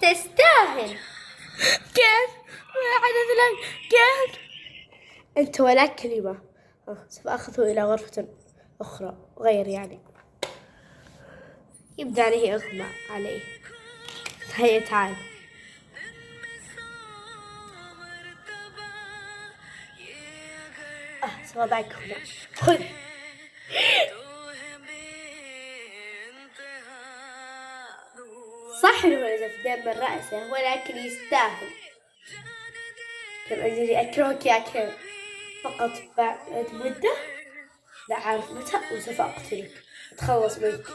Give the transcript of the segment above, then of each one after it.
تستاهل. كيف؟ ما حدث لك؟ كيف؟ أنت ولا كلمة. سوف أخذه إلى غرفة أخرى غير يعني. يبدأ عليه إغمى عليه. هيا تعال. سوف أضعك هنا. خذ. صح إنه نزف دم من رأسه ولكن يستاهل. كم أجري أكرهك يا كم. فقط بعد مدة لا أعرف متى وسوف أقتلك أتخلص منك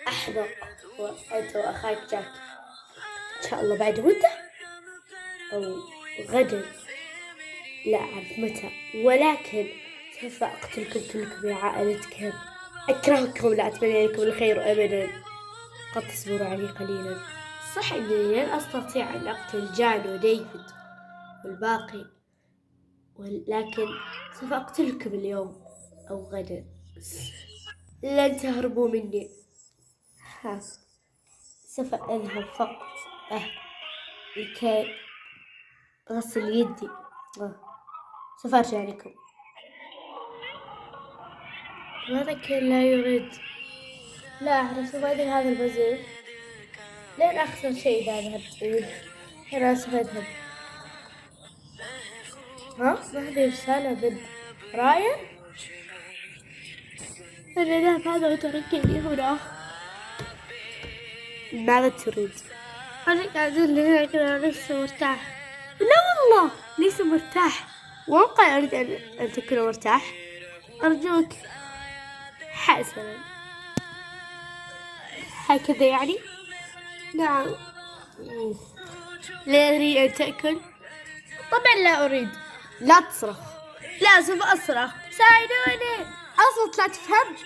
أحمق. وأنت وأخاك جاك إن شاء الله بعد مدة أو غدا لا أعرف متى، ولكن سوف أقتلكم كلكم يا عائلتكم. أكرهكم لا أتمنى لكم الخير أبدا. قد تصبروا علي قليلا. صح أنني لن أستطيع أن أقتل جان وديفيد والباقي، ولكن سوف أقتلكم اليوم أو غدا. لن تهربوا مني. سوف أذهب فقط لكي أغسل يدي. سوف أرجع لكم. ماذا كان لا يريد؟ لا أعرف. ماذا هذا الوزير؟ لن أخسر شيء إذا ذهبت. أنا سوف أذهب. ما هذه رسالة من رايان؟ أنا أذهب هذا وتركني هنا. ماذا تريد؟ أنا قاعدة لك أنا لسه مرتاح. لا والله ليس مرتاح. وأبقى أريد أن تكون مرتاح. أرجوك. حسنا هكذا يعني؟ نعم. لا أريد أن تأكل؟ طبعا لا أريد. لا تصرخ. لا سوف أصرخ. ساعدوني. أصلا لا تفهم.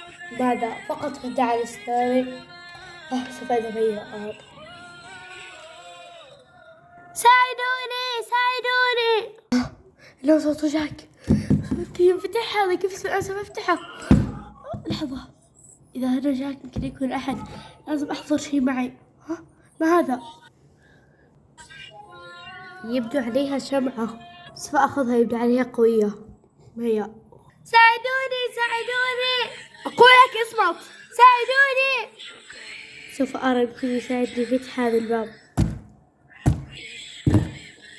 ماذا؟ فقط كنت على الستاري. سوف أذهب إلى الأرض. ساعدوني. لو صوت جاك. كيف ينفتح هذا؟ كيف سوف أفتحه؟ لحظة. إذا هذا جاك يمكن يكون أحد. لازم أحضر شيء معي. ما هذا؟ يبدو عليها شمعة. سوف أخذها. يبدو عليها قوية. ما هي؟ ساعدوني. أقول لك اصمت. ساعدوني. سوف أرى يمكن يساعدني في فتح هذا الباب.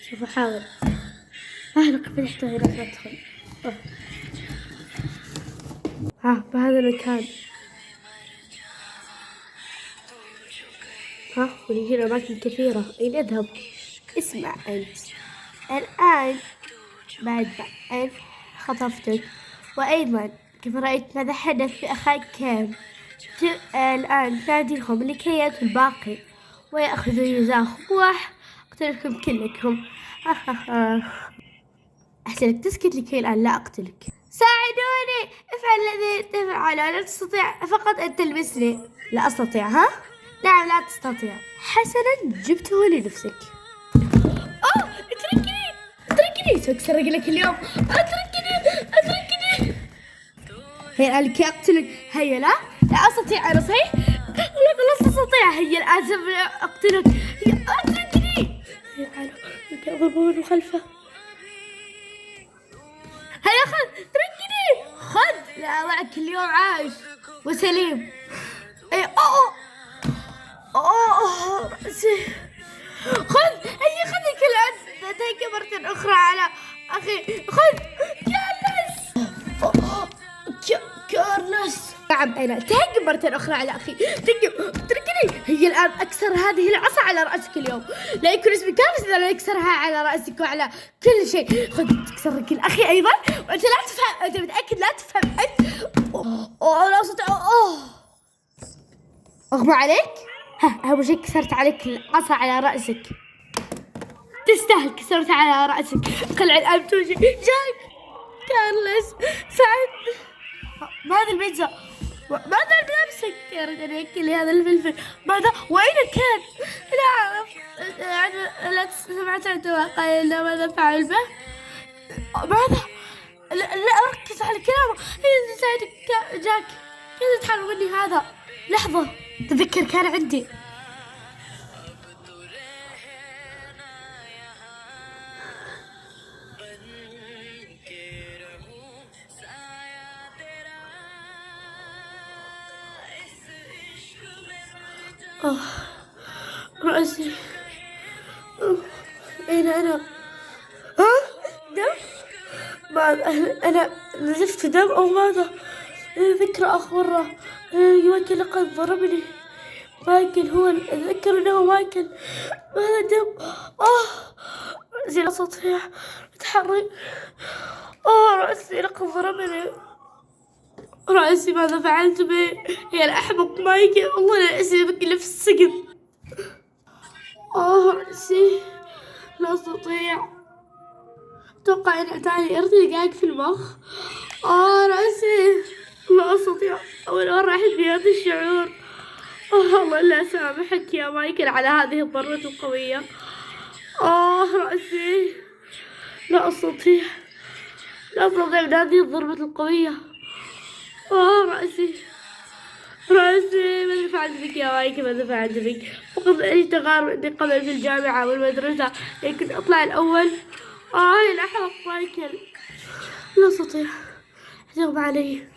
سوف أحاول. لقد فتحته هنا. أدخل. بهذا المكان. ونجينا أماكن كثيرة. أين أذهب؟ اسمع أنت. الآن بعد أن خطفتك وأيضا كيف رأيت ماذا حدث بأخاك كام، الآن ناديهم لكي يأتوا الباقي ويأخذوا جزاهم وأقتلكم كلكم. أحسنك تسكت لكي الآن لا أقتلك. ساعدوني. افعل الذي تفعله. لا تستطيع فقط أن تلمسني. لا أستطيع. نعم لا تستطيع. حسنا جبته لنفسك. اتركني. سأكسر رجلك اليوم. اتركني. هيا الآن لكي أقتلك. هيا لا أستطيع. أنا صحيح لا أستطيع. هيا الآن سوف أقتلك. اتركني. هيا تعالوا لكي أضربه من خلفه. هيا خذ. اتركني. خذ. لا أضعك اليوم عايش وسليم. رأسي. خذ. هيا خذك الآن. تهيك مرة أخرى على أخي. خذ. كارلوس. نعم أنا. تهيك مرة أخرى على أخي. اتركني. هي الآن أكسر هذه العصا على رأسك اليوم. لا يكون اسمي كارلوس إذا لا يكسرها على رأسك وعلى كل شيء. خذ. تكسر رجل أخي أيضا. وأنت لا تفهم. أنت متأكد لا تفهم أنت. لا أستطيع. أغمى عليك. أهم شيء كسرت عليك العصا على رأسك. تستاهل. كسرت على رأسك. قلع الآن توجي. جاك كارلوس ساعدني. ماذا البيتزا؟ ماذا بنفسك؟ أريد أن يأكل هذا الفلفل. ماذا؟ وأين كان؟ لا أعرف. لا سمعت عندما قال لنا ماذا فعل به. ماذا؟ لا أركز على كلامه. ساعدك جاك. كيف تتحرك مني هذا؟ لحظة. تذكر كان عندي. آه رأسي. أين أنا؟ ها؟ دم؟ ما أنا نزفت دم أو ماذا؟ ذكر أخبره مايكل لقد ضربني. مايكل هو أتذكر أنه مايكل. هذا دم. رأسي لا أستطيع أتحرك. رأسي لقد ضربني. رأسي ماذا فعلت به يا الأحمق مايكل؟ والله لا أسيبك إلا في السجن. رأسي لا أستطيع. أتوقع أن أتاني ارتجاج في المخ. رأسي لا أستطيع. أول مرة أحس بهذا الشعور. الله لا أسامحك يا مايكل على هذه الضربة القوية. رأسي لا أستطيع. لا أستطيع من هذه الضربة القوية. رأسي ماذا فعلت بك يا مايكل؟ ماذا فعلت بك؟ فقد عشت غار إني قبل في الجامعة والمدرسة كنت أطلع الأول. يا الأحمق مايكل. لا أستطيع. أغمى علي.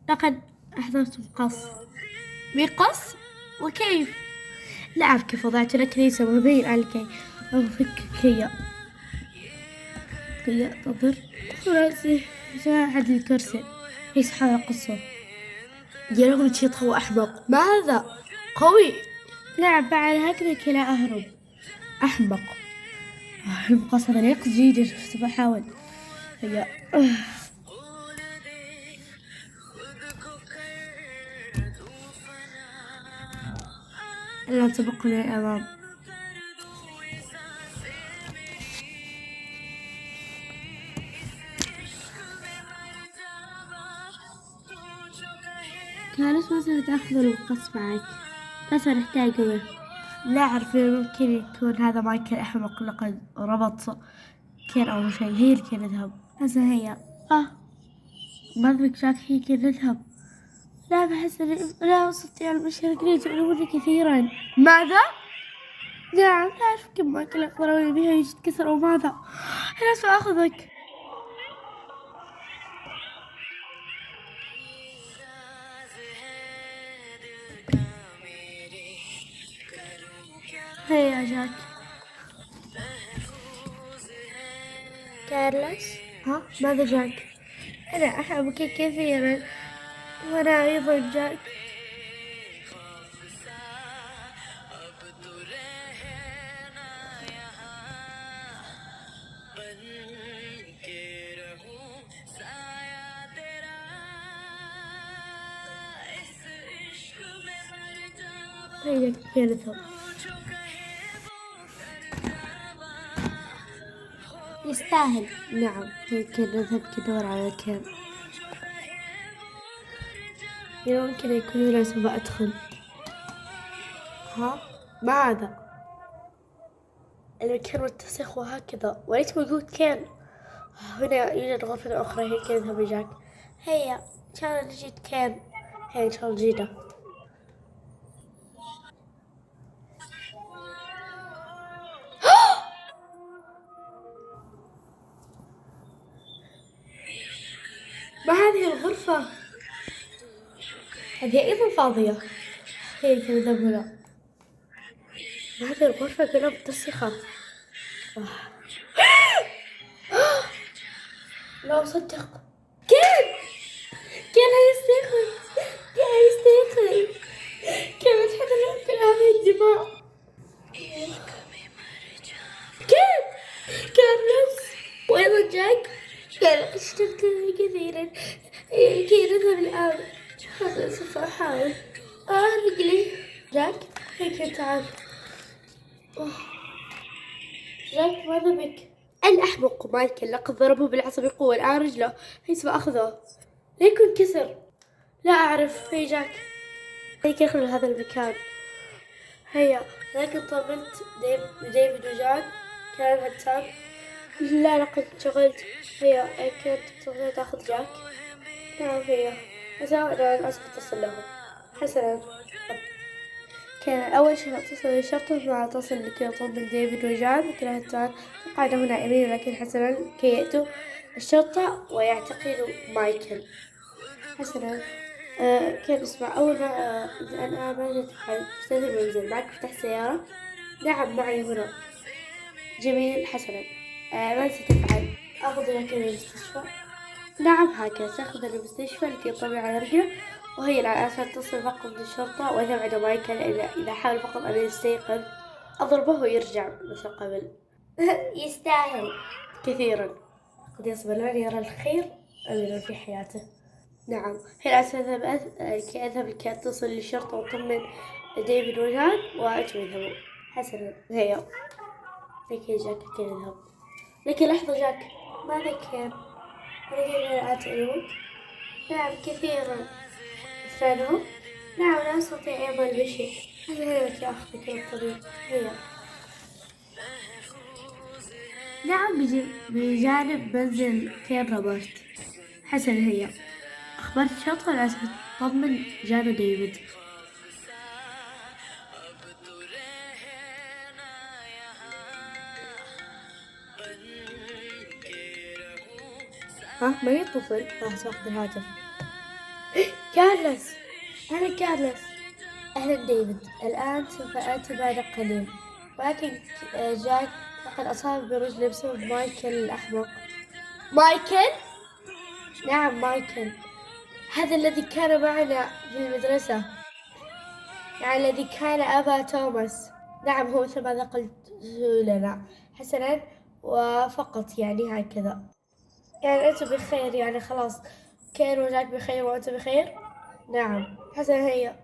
لقد أحضرت مقص. وكيف؟ لا أعرف كيف وضعت لك كنيسة مبين على كي أفك كي تضر رأسي ساعد الكرسي. يسحب القصة. يا رجل شيط هو أحمق. ماذا؟ قوي. لا بعد هكذا كي لا أهرب. أحمق. المقص هذا يقص جيدا. شفت بحاول. هيا لا تبقني الأمام. كانت مثلا تأخذ المقص معك بس نحتاجه له. لا أعرف ممكن يكون هذا مايكل أحمق لقد ربط كين أو شيء. هي كي نذهب. هسه هيا. ما بك شاك هي كي نذهب. لا بحس لا أستطيع المشي. رجلي تؤلمني كثيرا. ماذا؟ نعم لا أعرف كم مايكل أخبروني بها يتكسر أو ماذا. أنا سأخذك. هيا يا جاك. كارلوس. ماذا جاك؟ أنا أحبك كثيرا. وأنا أيضا جاك. هيا نذهب. يستاهل. نعم هيك نذهب كدور على كان. يمكن يكون لا سوف أدخل. ماذا؟ المكان متسخ وهكذا وليس موجود كان. هنا يوجد غرفة أخرى. هيك نذهب لجاك. هيا إن شاء الله نجد كان. هيا إن شاء الله نجده. ما هذه الغرفة؟ هذه أيضا فاضية. هيك نذهب هنا. هذه الغرفة كلها متسخة. لا أصدق. كان يستيقظ. كان يتحدث عن هذه الدماء. كان نفس. وأيضا جاك. كان اشتقت كثيرا. كي نذهب الآن. هذا سوف أحاول. رجلي. جاك هيك تعال. جاك ماذا بك؟ الأحمق مايكل لقد ضربه بالعصا بقوة. الآن رجله. هي سوف أخذه. لا يكون كسر. لا أعرف. هي جاك. هيك يخرج هذا المكان. هيا لكن طمنت ديفيد وجاك. كان هتان. لا لقد انشغلت. هيا كنت تستطيع تأخذ جاك. نعم هيا. أنا للأسف أتصل له. حسنا. كان أول شيء اتصل بالشرطة مع اتصل لكي يطمن ديفيد وجان كلاهما قاعدة هنا نائمين، لكن حسنا كي يأتوا الشرطة ويعتقلوا مايكل. حسنا كان اسمع أول ما أنا ماذا تفعل؟ تستخدم المنزل معك مفتاح سيارة؟ نعم معي هنا. جميل. حسنا ماذا ستفعل؟ أخذ لك المستشفى؟ نعم هكذا تأخذ المستشفى لكي يطمن على رجله، وهي الآن ستصل رقم الشرطة وتبعد مايكل إذا حاول فقط أن يستيقظ أضربه ويرجع مثل قبل. يستاهل كثيرا. قد يصبر من يرى الخير أملا في حياته. نعم هل سأذهب لكي أتصل للشرطة وأطمن ديفيد وجان وأنتم اذهبوا. حسنا هيا. لكي جاك كي نذهب. لكن لحظة جاك، ماذا كان؟ الآن تألمك؟ نعم كثيرا. أسراره؟ نعم لا أستطيع أيضا بشيء. هل لك أخذك للطبيب؟ هيا. نعم بجانب منزل كين روبرت. حسنا هيا. أخبرت الشرطة لا تطمن جان وديفيد. ما يتصل؟ راح تاخذ الهاتف. كارلوس. أنا كارلوس. أهلا ديفيد، الآن سوف آتي بعد قليل، ولكن جاك لقد أصاب برجله بسبب مايكل الأحمق. مايكل؟ نعم مايكل، هذا الذي كان معنا في المدرسة، يعني الذي كان أبا توماس. نعم هو مثل ماذا قلت لنا. حسنا وفقط يعني هكذا، يعني أنت بخير، يعني خلاص كان وجاك بخير وأنت بخير. نعم حسنا هيا.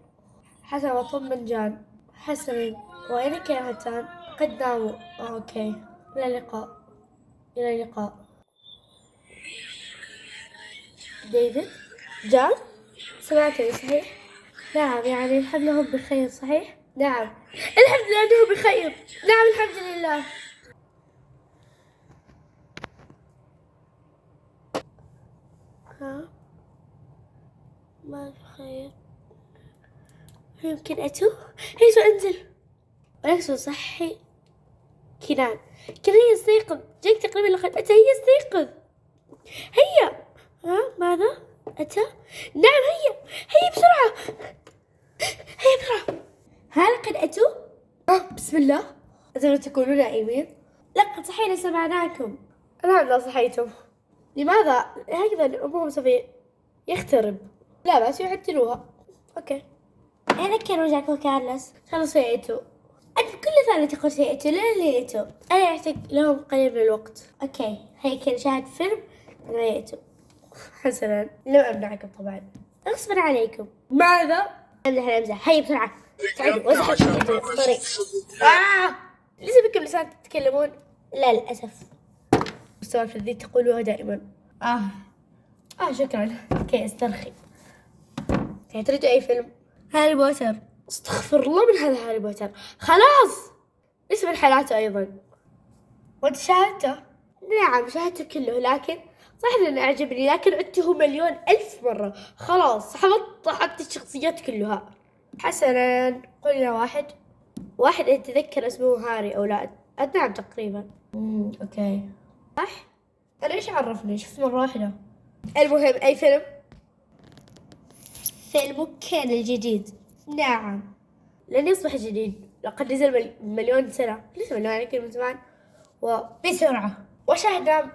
حسنا وطمن جان. حسنا وأين كان هاتان؟ قد ناموا. أوكي إلى اللقاء. إلى اللقاء. ديفيد. جان سمعتني صحيح؟ نعم يعني الحمد لله هم بخير صحيح؟ نعم الحمد لله أنهم بخير. نعم الحمد لله. ها ما بخير. يمكن أتوه. هيا أنزل ولكن صحي. كنان يستيقظ. جاك تقريبا لقد أتى. هيا استيقظ. هيا. ها ماذا؟ أتى؟ نعم هيا. هيا بسرعة. هيا بسرعة. ها لقد أتوا؟ بسم الله. أتم تكونون نائمين؟ لقد صحينا سمعناكم. نعم لا صحيتم. لماذا؟ هكذا الأمور سوف يخترب. لا بأس يعدلوها. أوكي. أنا كانوا جاك وكارلوس خلص يأتوا. أنت كل ثانية تقول سيأتوا. لا يأتوا. أنا أحتاج لهم قليل من الوقت. أوكي هيا كان شاهد فيلم أنا يأتوا. حسنا لم أمنعكم طبعا غصبا عليكم. ماذا؟ أمزح. هيا بسرعة تعالوا وزحوا الطريق. ليس بكم لسان تتكلمون؟ لا للأسف. السوالف الذي تقولوها دائما. شكرا. كي استرخي. تريد أي فيلم؟ هاري بوتر. استغفر الله من هذا هاري بوتر. خلاص اسم حالاته أيضا. وأنت شاهدته؟ نعم شاهدته كله، لكن صحيح أنه أعجبني، لكن عدته 1,000,000 مرة. خلاص حتى الشخصيات كلها. حسنا قلنا واحد أتذكر اسمه هاري أو لا. نعم تقريبا. أوكي صح. أنا إيش عرفني؟ شفت مرة واحدة. المهم أي فيلم؟ فيلم كان الجديد. نعم لن يصبح جديد، لقد نزل 1,000,000 سنة. ليس مليون لكن من زمان وبسرعة، وشاهدناه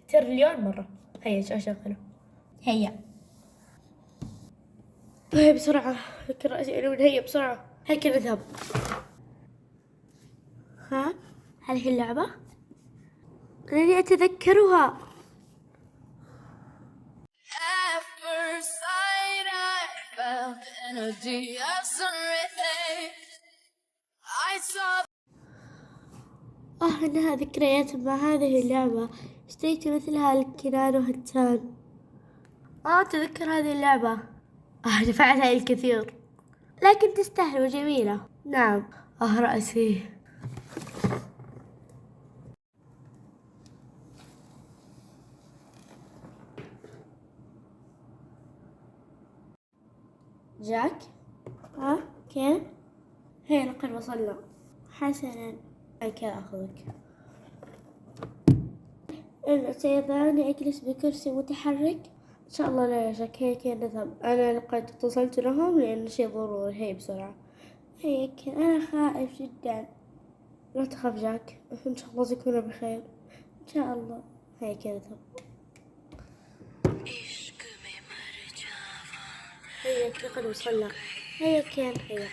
تريليون مرة. هيا أشغله. هيا بسرعة. فكر رأسي ألون. هيا بسرعة. هيا نذهب. ها هل هي اللعبة؟ أنني أتذكرها. إنها ذكريات مع هذه اللعبة. اشتريت مثلها الكنان وهتان. أتذكر هذه اللعبة. دفعت علي الكثير، لكن تستاهل وجميلة. نعم. رأسي. جاك. كيف؟ هيا لقد وصلنا. حسنا، أكل أخذك. إن سيضعني أجلس بكرسي متحرك؟ إن شاء الله لا شك. هيك نذهب. أنا لقد اتصلت لهم لأن شيء ضروري. هيا بسرعة. هيك أنا خائف جدا. لا تخاف جاك، إن شاء الله تكون بخير. إن شاء الله. هيك نذهب. هيك لقد وصلنا. هيا كان هيا.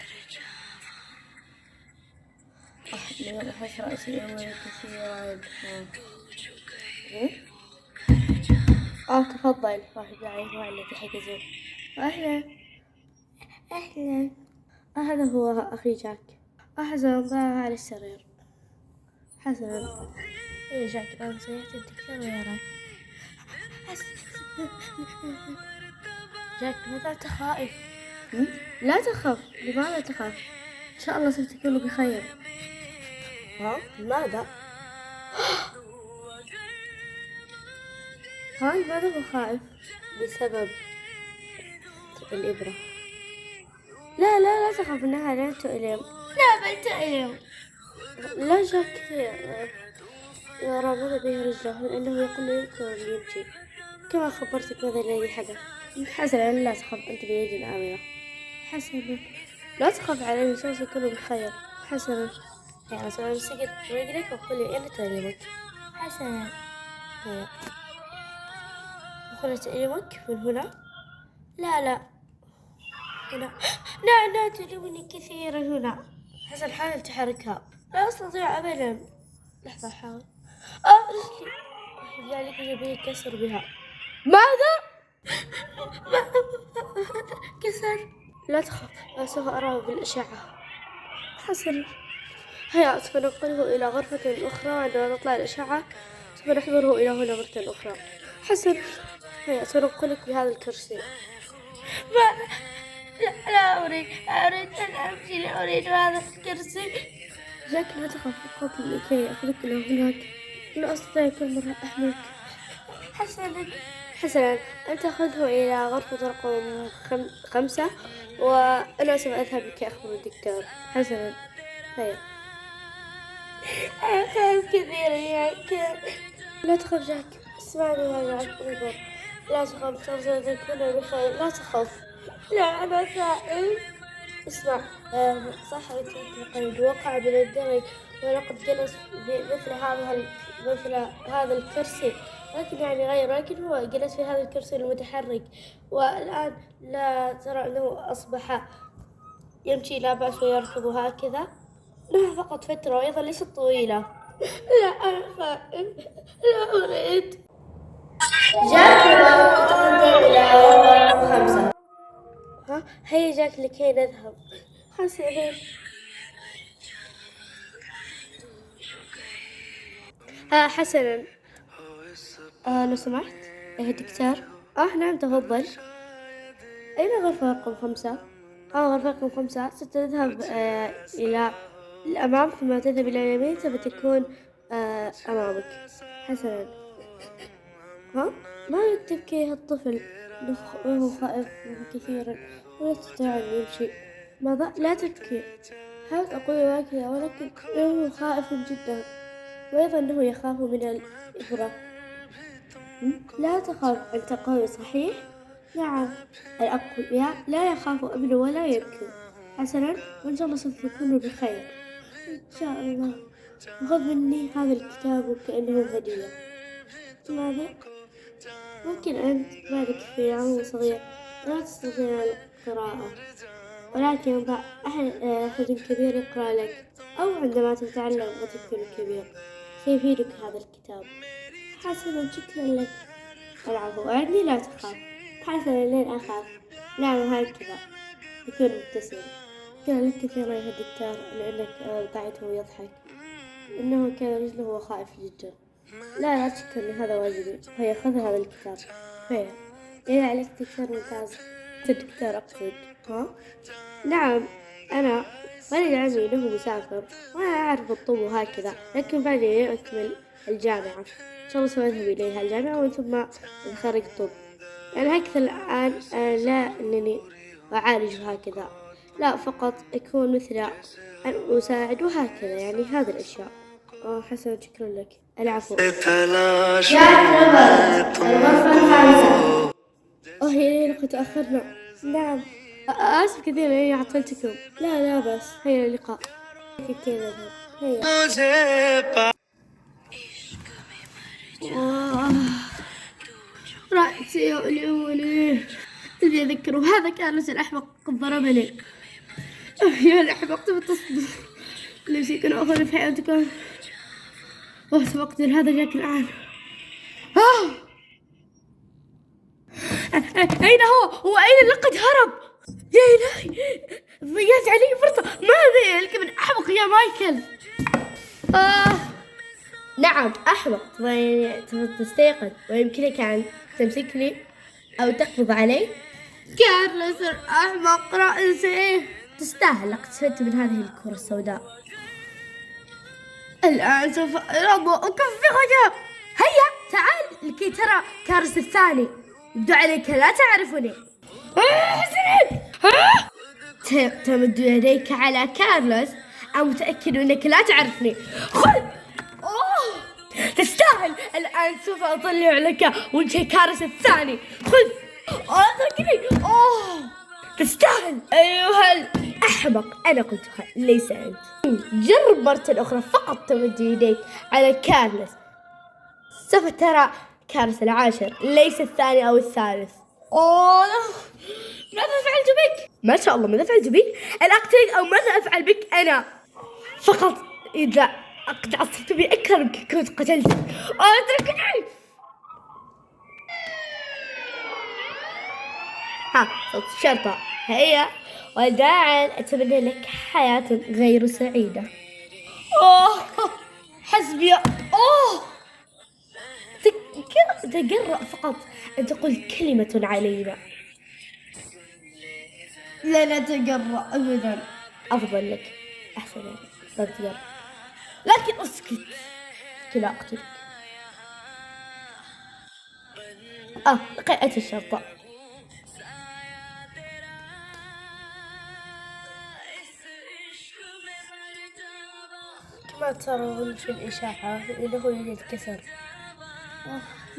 أحد من الأبحاث الرئيسية والكثيرة. تفضل. واحد بعيد التي حجزوه. أهلا. أهلا. هذا هو أخي جاك. حسنا، ضع على السرير. حسنا. إيه جاك الآن سيأتي الدكتور ويراك. جاك لماذا أنت خائف؟ لا تخف. لماذا تخاف؟ إن شاء الله ستكون بخير. ماذا؟ لماذا هو خائف؟ بسبب الإبرة. لا لا لا تخاف، إنها لا تؤلم. لا بل تؤلم. لا جاك يرى ماذا به رجله، لأنه يقول لي يمكن أن يمشي. كما خبرتك ماذا الذي حدث. حسنا، لا تخاف، أنت بيد آمنة. حسنا، لا تخاف علي، سيكون بخير. حسنا. يعني سأمسك رجلك وقل لي أين تألمك. حسنا. وقل تألمك من هنا. لا هنا. لا تؤلمني كثيرا هنا. حسن، حاول تحركها. لا أستطيع أبدا. لحظة أحاول. رجلي ذلك يبي كسر بها. ماذا؟ كسر. لا تخف، سوف أراه بالأشعة. حسن. هيا سوف ننقله إلى غرفة أخرى. وعندما تطلع الأشعة سوف نحضره إلى هنا مرة أخرى. حسن. هيا سننقلك بهذا الكرسي. لا أريد أن أمشي. لا أريد هذا الكرسي. جاك لا تخف، فقط لكي أخذك إلى هناك. لا أستطيع كل مرة أحملك. حسنا، أنت أخذه إلى غرفة رقم 5 وأنا سوف أذهب لكي أخبر الدكتور. حسنا. هيا. أخاف كثيرا يا كان. لا تخف جاك، اسمعني يا جاك. انظر، لا تخف، سوف تكون بخير. لا تخف. لا أنا خائف. اسمع، صاحبي القلب وقع من الدرج ولقد جلس مثل هذا الكرسي، لكن يعني غير، لكن هو جلس في هذا الكرسي المتحرك، والآن لا ترى أنه أصبح يمشي لا بأس ويركض هكذا. فقط فترة وأيضا ليست طويلة. لا أنا خائف. لا أريد. جاك تقدم إلى غرفة 5. هيا جاك لكي نذهب. حسنا. حسنا. لو سمحت. دكتور. نعم تفضل. أين غرفة رقم 5؟ غرفة رقم 5 ستذهب إلى الأمام، ثم تذهب إلى اليمين سوف تكون أمامك. حسنا. ما تبكي هالطفل؟ إنه خائف كثيرا ولا يستطيع أن يمشي. ماذا؟ لا تبكي. حاولت أقول هكذا ولكن إنه خائف جدا، وأيضا أنه يخاف من الإبرة. لا تخاف، أنت قوي صحيح؟ نعم، الأقوياء لا يخاف أبدا ولا يبكي. حسنا، وإن شاء الله سوف تكونوا بخير. إن شاء الله. خذ مني هذا الكتاب وكأنه هدية. ماذا؟ ممكن أنت مالك في عمر صغير لا تستطيع القراءة، ولكن ضع أحد كبير يقرأ لك، أو عندما تتعلم وتكون كبير سيفيدك هذا الكتاب. حسنا، شكرا لك. العفو، أعني لا تخاف. حسنا، لن أخاف. نعم هكذا يكون مبتسم. شكرا لك كثيرا يا الدكتور لأنك دعيته يضحك، إنه كان رجله وخائف جدا. لا تشكر لي، هذا واجبي. هيا خذ هذا الكتاب. هيا. إذا عليك دكتور ممتاز. الدكتور أقصد. نعم، أنا والد عمي له مسافر وأنا أعرف الطب وهكذا، لكن بعد أكمل الجامعة إن شاء الله سوف أذهب إليها الجامعة ومن ثم أتخرج طب. يعني هكذا الآن لا أنني أعالج هكذا، لا، فقط أكون مثل أن أساعد وهكذا، يعني هذه الأشياء. حسنا، شكرا لك. العفو. الغرفة الخامسة. هي لقد تأخرنا. نعم، آسف كثيرا إني عطلتكم. لا بس، هيا اللقاء. كذا هيا. رأيت يؤلمني. الذي أذكره هذا كان الأحمق قد ضربني. يا الأحمق، تبي تصدق نفسي كان أخذ في حياتكم. سبقت هذا جاك الآن. أين هو أين لقد هرب؟ يا إلهي، ضيعت علي فرصة. ماذا لك من أحمق يا مايكل؟ نعم، أحمق. تستيقظ ويمكنك أن تمسكني أو تقبض علي. كارلوس الأحمق رأسي. تستاهل، لقد استفدت من هذه الكرة السوداء. الآن سوف أكفخك. هيا تعال لكي ترى كارلوس الثاني. يبدو عليك لا تعرفني. تمد يديك على كارلوس. أنا متأكد أنك لا تعرفني. خذ. تستاهل. الآن سوف أطلع لك وجه كارلوس الثاني. خذ. اتركني. تستاهل أيها الأحمق. أنا قلتها ليس أنت. جرب مرة أخرى، فقط تمد يديك على كارلوس. سوف ترى كارلوس العاشر، ليس الثاني أو الثالث. ماذا فعلت بك؟ ما شاء الله، ماذا فعلت بك؟ أنا أقتلك أو ماذا أفعل بك أنا؟ فقط إذا قد عصبت بي أكثر منك كنت قتلتك. اتركني. صوت الشرطة. هيا وداعا، أتمنى لك حياة غير سعيدة. حسبي. تجرأ فقط أن تقول كلمة علينا. لا نتجرأ أبدا. أفضل لك، أحسن لك، لا تجرأ. لكن أسكت كلا أقتلك. لقيت الشرطة. كما ترون في الإشاعة إنه يوجد كسر.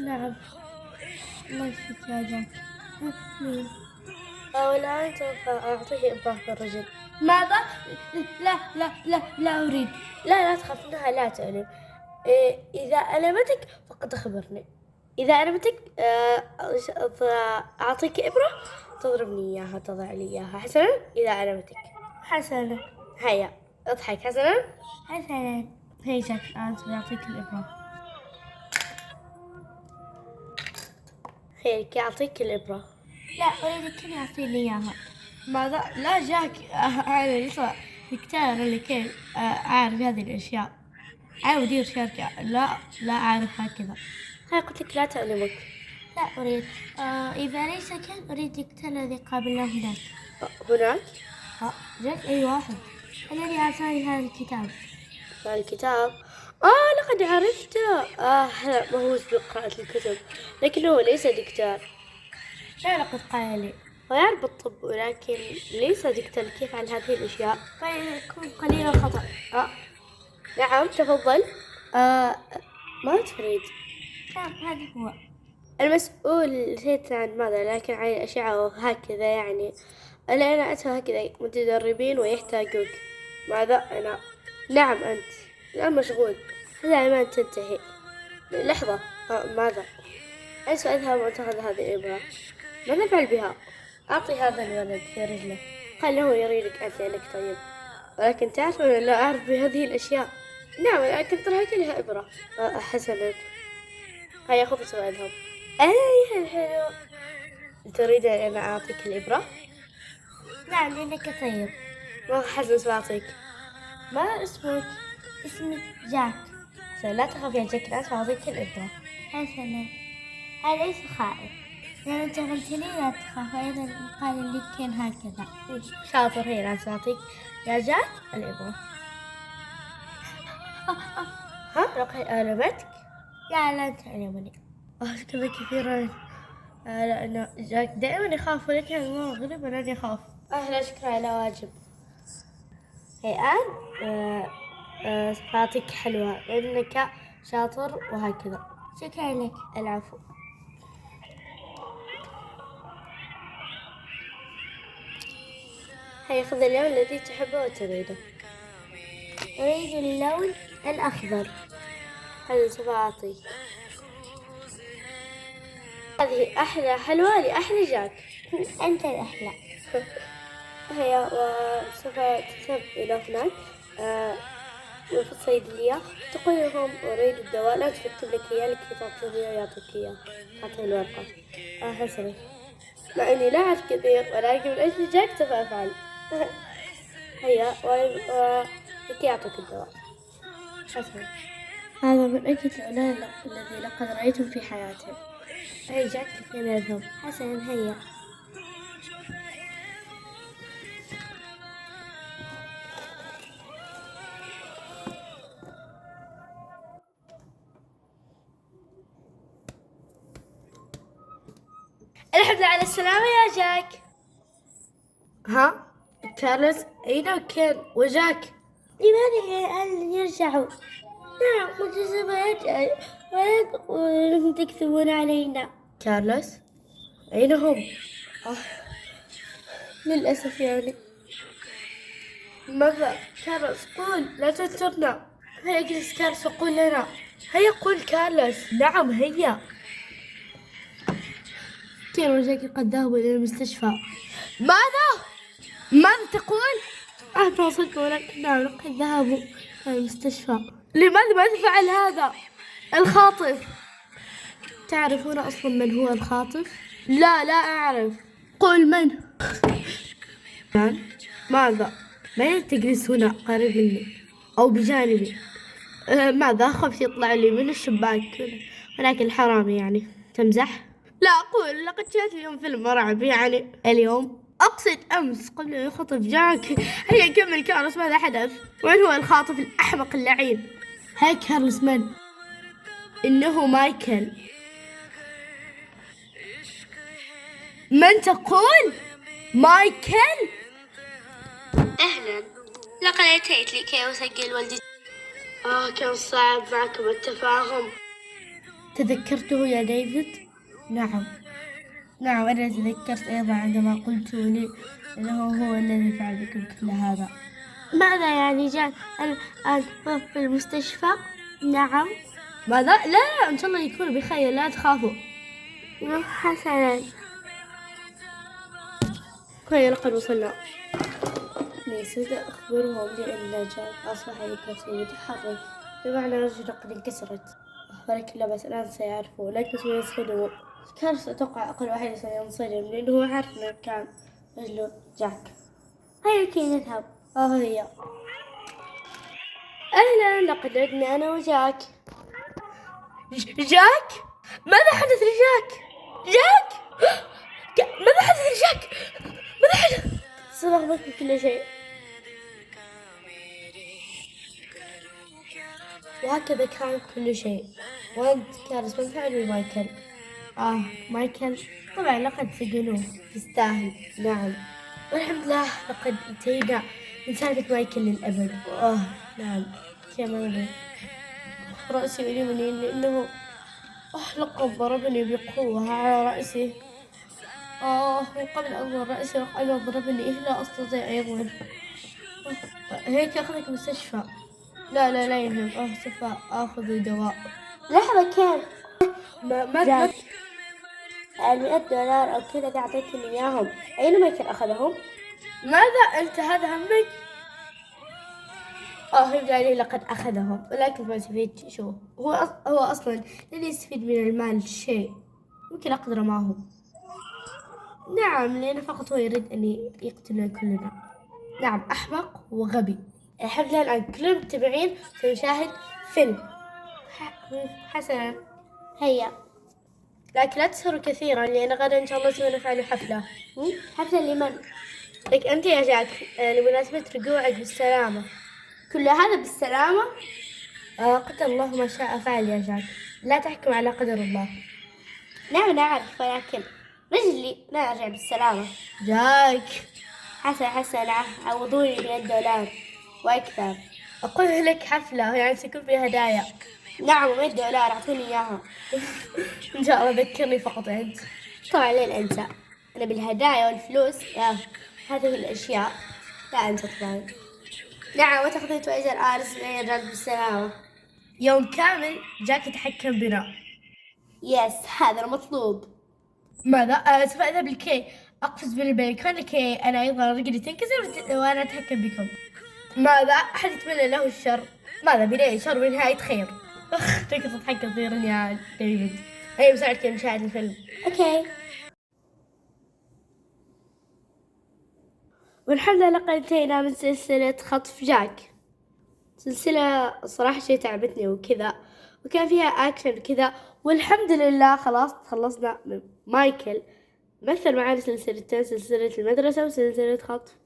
نعم، الله يشفيك يا جاك. مين؟ والآن سوف أعطيه إبرة الرجل. ماذا؟ لا أريد. لا تخاف، إنها لا تؤلم. إذا ألمتك فقد أخبرني. إذا ألمتك أعطيك إبرة تضربني إياها، تضع لي إياها. حسنا، إذا ألمتك. حسنا. هيا اضحك. حسنا. هيا جاك، الآن سأعطيك الإبرة. هيك أعطيك الإبرة. لا أريدك أن يعطيني إياها. ماذا؟ لا جاك، أنا ليس دكتور لكي أعرف هذه الأشياء. أنا مدير شركة، لا أعرف هكذا. هاي قلت لك لا تألمك. لا أريد. إذا ليس كان أريد دكتور الذي قابلناه هناك. هناك؟ جاك أي واحد الذي أعطاني هذا الكتاب. لقد عرفته. مهووس بقراءة الكتب، لكنه ليس دكتور. لا، لقد قال لي هو يعرف بالطب، ولكن ليس دكتور. كيف يفعل هذه الأشياء؟ فيكون قليلا خطأ. نعم، تفضل. ما تريد؟ نعم، هذا هو المسؤول. نسيت عن ماذا، لكن عن الأشعة وهكذا يعني. أنا أتى هكذا متدربين ويحتاجوك. ماذا؟ أنا. نعم، أنت الآن مشغول. هذا ما تنتهي. لحظة. ماذا؟ أيس أذهب وأتخذ هذه الإبرة. ماذا أفعل بها؟ أعطي هذا الولد في رجله. قال له يريدك أنت لأنك طيب، ولكن تعرف أنا لا أعرف بهذه الأشياء. نعم، لكن ترى لها إبرة. حسنا، هيا خذ وأذهب. أي الحلو. تريد أن أنا أعطيك الإبرة؟ نعم، لأنك طيب. ما حسنا، سأعطيك. ما اسمك؟ اسمي جاك. لا تخاف يا جاك، الآن سأعطيك الإبرة. حسنا، هذا ليس خائف. يعني أنت قلت لي لا تخاف، أيضا قال لي كان هكذا. شاطر. هي الآن سأعطيك يا جاك الإبرة. لقد ألمتك؟ لا تألمني. أشكرك كثيرا. لأن جاك دائما يخاف، ولكن الله غالبا أن يخاف. لا شكرا على واجب. الآن صفاتك حلوة لأنك شاطر وهكذا. شكرا لك. العفو. هيا خذ اللون الذي تحبه وتريده. أريد اللون الأخضر. هذه صفاتي. هذه أحلى حلوة لأحلى جاك. أنت الأحلى. هيا وسوف تذهب إلى هناك في الصيدلية تقول لهم أريد الدواء، لا تكتب لك إياه لكي تعطيه ويعطيك إياه. تعطيه الورقة. حسنا. مع إني لا أعرف كثير ولكن من أجل جاك سوف أفعل. هيا لكي يعطيك الدواء. حسنا. هذا من أجل العلاج الذي لقد رأيته في حياتي. هيا جاك لكي نذهب. حسنا هيا. الحمد لله على السلامة يا جاك. ها؟ كارلوس أين كان وجاك؟ لماذا يرجعوا؟ نعم قلت سوف يرجع ولا تكذبون علينا. كارلوس أين هم؟ للأسف يعني. ماذا؟ كارلوس قول لا تتركنا. هيا اجلس كارلوس وقول لنا. هيا قول كارلوس. نعم هيا. كان وجاك قد ذهبوا إلى المستشفى. ماذا تقول؟ أنا صدق ولكنهم قد ذهبوا إلى المستشفى. لماذا؟ ماذا فعل هذا الخاطف؟ تعرفون أصلا من هو الخاطف؟ لا أعرف. قل من؟ ماذا؟ من تجلس هنا قريب مني أو بجانبي؟ ماذا؟ خفت يطلع لي من الشباك، ولكن حرامي يعني. تمزح؟ لا أقول لقد جاءت اليوم فيلم رعب يعني. اليوم؟ أقصد أمس قبل أن يخطف جاك. هيا نكمل كارلوس ماذا حدث؟ وين هو الخاطف الأحمق اللعين؟ هاي كارلوس من؟ إنه مايكل. من تقول؟ مايكل؟ أهلا، لقد أتيت لكي أسجل والدتي. كان صعب معكم التفاهم. تذكرته يا ديفيد؟ نعم أنا تذكرت أيضا عندما قلت لي أنه هو الذي فعل بكم كل هذا. ماذا يعني جان الآن في المستشفى؟ نعم. ماذا؟ لا إن شاء الله يكون بخير لا تخافوا. حسنا. هيا لقد وصلنا. سوف أخبرهم بأن جاك أصبح يكسر يتحرك، بمعنى رجله قد انكسرت، ولكن لا بأس الآن سيعرفوا، لكن سينصدموا. كارلوس أتوقع أقل واحد سينصدم لأنه عارف مكان رجله جاك. هيا كي نذهب. هي. أهلا، لقد عدنا أنا وجاك. جاك؟ ماذا حدث لجاك؟ ماذا حدث لجاك؟ ماذا حدث؟ سنخبرك بكل شيء. وهكذا كان كل شيء. وأنت كارلوس من فعل مايكل؟ مايكل طبعا لقد سجنوه. تستاهل. نعم والحمد لله لقد انتهينا من سالفة مايكل للأبد. نعم كمان رأسي يؤلمني لأنه لقد ضربني بقوة على رأسي. وقبل أن رأسي لقد ضربني لا أستطيع أيضا. هيك أخذك مستشفى. لا يهم. سوف آخذ دواء. لحظة كان ماذا؟ $100 أو كذا أعطيتني إياهم. أين مايكل أخذهم؟ ماذا أنت هذا همك؟ يبدو عليه لقد أخذهم، ولكن ما استفيد شو. هو أصلا لن يستفيد من المال شيء، يمكن لقد رماهم. نعم لأنه فقط هو يريد أن يقتلنا كلنا. نعم أحمق وغبي. الحمد لله الآن كل المتابعين سنشاهد فيلم. حسنا هيا، لكن لا تسهروا كثيرا لأن غدا إن شاء الله سوف نفعل حفلة. حفلة لمن؟ لك أنت يا جاك لمناسبة رجوعك بالسلامة. كل هذا بالسلامة؟ قدر الله ما شاء فعل يا جاك، لا تحكم على قدر الله. نعم أعرف ولكن رجلي لا أرجع بالسلامة. جاك حسن حسن عوضوني $100 وأكثر. أقول لك حفلة يعني سيكون فيها هدايا. نعم $100 أعطوني إياها. إن شاء الله ذكرني فقط أنت. طبعا لين أنسى، أنا بالهدايا والفلوس هذه الأشياء لا أنسى طبعا. نعم وتخطيط وأجر آرس يرجع بالسلامة. يوم كامل جاك يتحكم بنا. يس هذا المطلوب. ماذا؟ سوف أذهب لكي أقفز من البلكون لكي أنا أيضا رجلي تنكسر وأنا أتحكم بكم. ماذا؟ أحد يتمنى له الشر؟ ماذا بداية شر ونهاية خير؟ تقدر تضحك كثيرا يا ديفيد. هيا مساعدك مشاهد الفيلم. أوكي. والحمد لله لقد انتهينا من سلسلة خطف جاك. سلسلة صراحة شيء تعبتني وكذا، وكان فيها أكشن وكذا، والحمد لله خلاص تخلصنا من مايكل. مثل معانا سلسلتين، سلسلة المدرسة وسلسلة خطف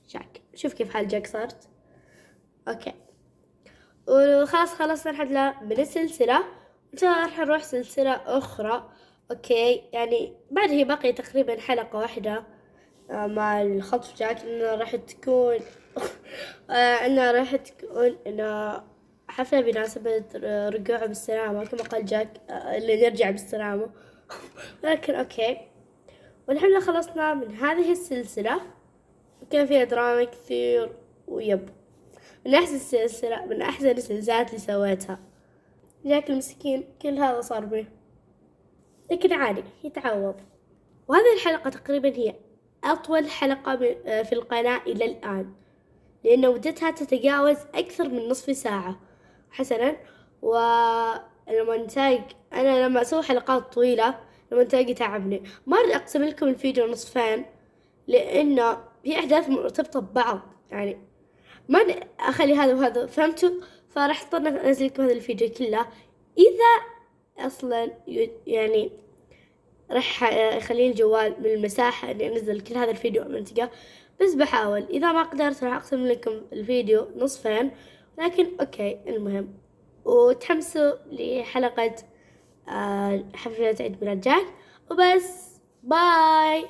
جاك. شوف كيف حال جاك صارت. أوكي وخلاص خلصنا الحمد لله من السلسلة. إن شاء الله راح نروح سلسلة أخرى. أوكي يعني بعد هي باقي تقريبا حلقة واحدة مع الخطف جاك. إنه راح تكون إنه راح تكون إنه حفلة بمناسبة رجوعه بالسلامة كما قال جاك اللي نرجع بالسلامة. لكن أوكي والحمد لله خلصنا من هذه السلسلة، وكان فيها دراما كثير ويب. من أحسن السلسلات اللي سويتها. جاك المسكين كل هذا صار به، لكن عادي يتعوض. وهذه الحلقة تقريبا هي أطول حلقة في القناة إلى الآن، لأن مدتها تتجاوز أكثر من نصف ساعة. حسنا والمونتاج أنا لما أسوي حلقات طويلة المونتاج يتعبني. ما أريد أقسم لكم الفيديو نصفين لأنه في أحداث مرتبطة ببعض، يعني ما أخلي هذا وهذا، فهمتوا؟ فراح أضطر أنزل لكم هذا الفيديو كله. إذا أصلا يعني راح يخلي الجوال من المساحة إني أنزل كل هذا الفيديو منتجه، بس بحاول. إذا ما قدرت راح أقسم لكم الفيديو نصفين، لكن أوكي المهم. وتحمسوا لحلقة حفلة عيد ميلاد جاك وبس. باي.